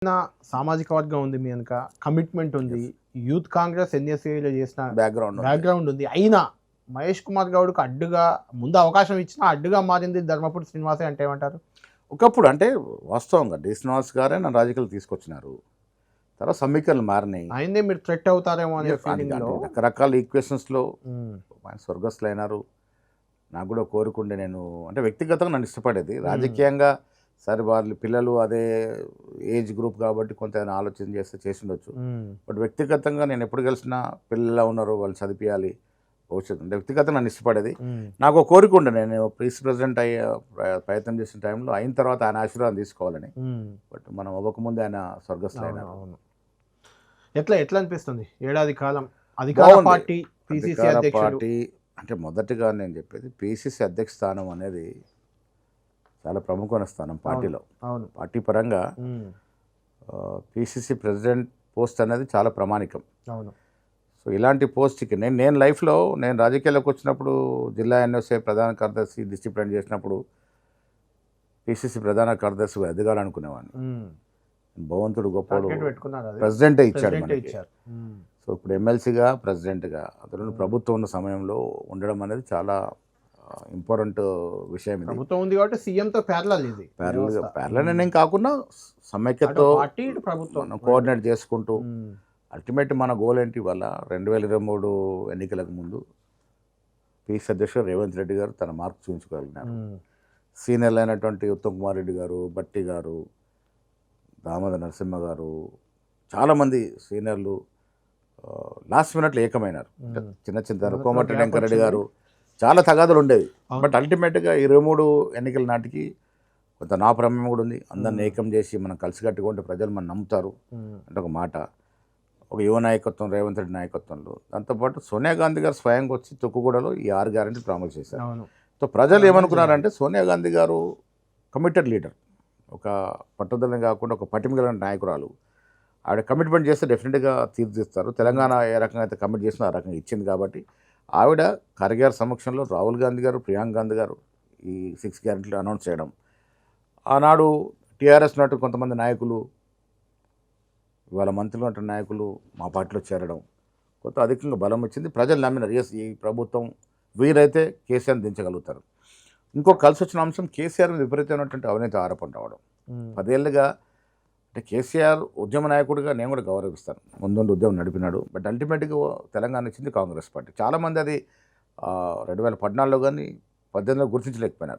చిన్న సామాజిక వర్గం ఉంది మీ వెనక, కమిట్మెంట్ ఉంది. యూత్ కాంగ్రెస్ ఎన్ఎస్ఏలో చేసిన బ్యాక్గ్రౌండ్ ఉంది. అయినా మహేష్ కుమార్ గౌడ్కు అడ్డుగా ముందు అవకాశం ఇచ్చినా అడ్డుగా మారింది ధర్మపురి శ్రీనివాసే అంటే ఏమంటారు? ఒకప్పుడు అంటే వాస్తవంగా డి శ్రీనివాస్ గారే నా రాజకీయాలు తీసుకొచ్చినారు. తర్వాత సమీకరణలు మారినాయి. ఆయనే మీరు థ్రెట్ అవుతారేమో అనే ఫీలింగ్లో రకరకాల ఈక్వేషన్స్లో ఆయన స్వర్గస్థులు అయినారు. నాకు కూడా కోరుకుండే నేను అంటే వ్యక్తిగతంగా నన్ను ఇష్టపడేది. రాజకీయంగా సరే వాళ్ళు పిల్లలు అదే ఏజ్ గ్రూప్ కాబట్టి కొంత ఆలోచన చేస్తే చేసి ఉండొచ్చు. బట్ వ్యక్తిగతంగా నేను ఎప్పుడు కలిసినా పిల్లలు ఉన్నారు వాళ్ళు చదివించాలి భవిష్యత్తు అంటే వ్యక్తిగతంగా నన్ను ఇష్టపడేది. నాకు ఒక కోరిక ఉండే నేను ప్రీస్ ప్రెసిడెంట్ అయ్యే ప్రయత్నం చేసిన టైంలో అయిన తర్వాత ఆయన ఆశీర్వాదం తీసుకోవాలని. బట్ మనం అవ్వకముందే ఆయన స్వర్గస్థులు అయినారు. ఎట్లా అనిపిస్తుంది ఏడాది కాలం అధికార పార్టీ పిసిసి పార్టీ అంటే మొదటిగా నేను చెప్పేది పిసిసి అధ్యక్ష స్థానం అనేది చాలా ప్రముఖమైన స్థానం పార్టీలో. పార్టీ పరంగా పిసిసి ప్రెసిడెంట్ పోస్ట్ అనేది చాలా ప్రామాణికం. సో ఇలాంటి పోస్ట్కి నేను లైఫ్లో నేను రాజకీయాల్లోకి వచ్చినప్పుడు జిల్లా ఎన్ఎస్ఏ ప్రధాన కార్యదర్శి డిస్ట్రిక్ట్ చేసినప్పుడు పిసిసి ప్రధాన కార్యదర్శి ఎదగాలనుకునేవాడిని. భగవంతుడు గొప్పడు ప్రెసిడెంటే ఇచ్చాడు మనకి. సో ఇప్పుడు ఎమ్మెల్సీగా ప్రెసిడెంట్గా అతను ప్రభుత్వం ఉన్న సమయంలో ఉండడం అనేది చాలా ఇంపార్టెంట్ విషయం. ఇది ప్రభుత్వం ఉంది కాబట్టి సీఎంతో ప్యారలల్ నేను కాకుండా సమైక్యతో మనం కోఆర్డినేట్ చేసుకుంటూ అల్టిమేట్ మన గోల్ ఏంటి ఇవాళ 2023 ఎన్నికలకు ముందు పిసి అధ్యక్షుడు రేవంత్ రెడ్డి గారు తన మార్క్ చూపించుకోగలిగినారు. సీనియర్లు అయినటువంటి ఉత్తమ్ కుమార్ రెడ్డి గారు, బట్టి గారు, దామోదర్ నరసింహ గారు, చాలామంది సీనియర్లు లాస్ట్ మినిట్లో ఏకమైనారు. చిన్న కోమటిరెడ్డి వెంకరెడ్డి గారు చాలా తగాదులు ఉండేవి. బట్ అల్టిమేట్గా 23 ఎన్నికల నాటికి కొంత నా ప్రమేయం కూడా ఉంది. అందరిని ఏకం చేసి మనం కలిసి కట్టుకుంటే ప్రజలు మనం నమ్ముతారు అంటే ఒక మాట. ఒక యువ నాయకత్వం రేవంత్ రెడ్డి నాయకత్వంలో, దాంతోపాటు సోనియా గాంధీ గారు స్వయంగా వచ్చి తొక్కుగూడలో ఈ 6 గ్యారెంటీ ప్రామిస్ చేశారు. సో ప్రజలు ఏమనుకున్నారంటే సోనియా గాంధీ గారు కమిటెడ్ లీడర్, ఒక పట్టుదలని కాకుండా ఒక పటిమ కలిగిన నాయకురాలు. ఆవిడ కమిట్మెంట్ చేస్తే డెఫినెట్గా తీర్చిదిస్తారు. తెలంగాణ ఏ రకంగా అయితే కమిట్ చేసినా ఆ రకంగా ఇచ్చింది కాబట్టి ఆవిడ ఖర్గే సమక్షంలో రాహుల్ గాంధీ గారు, ప్రియాంక గాంధీ గారు ఈ 6 గ్యారెంటీలు అనౌన్స్ చేయడం, ఆనాడు టీఆర్ఎస్ నాటు కొంతమంది నాయకులు ఇవాళ మంత్రులు అంటే నాయకులు మా పార్టీలో చేరడం కొంత అధికంగా బలం వచ్చింది. ప్రజలు నమ్మినారు ఎస్ ఈ ప్రభుత్వం వీరైతే కేసీఆర్ని దించగలుగుతారు. ఇంకో కలిసి వచ్చిన అంశం కేసీఆర్ మీద విపరీతమైనటువంటి అవినీతి ఆరోపణ రావడం. 10 ఏళ్ళుగా అంటే కేసీఆర్ ఉద్యమ నాయకుడిగా నేను కూడా గౌరవిస్తాను. ముందుండి ఉద్యమం నడిపినాడు. బట్ అల్టిమేట్గా తెలంగాణ ఇచ్చింది కాంగ్రెస్ పార్టీ. చాలామంది అది 2014లో కానీ 18లో గుర్తించలేకపోయినారు.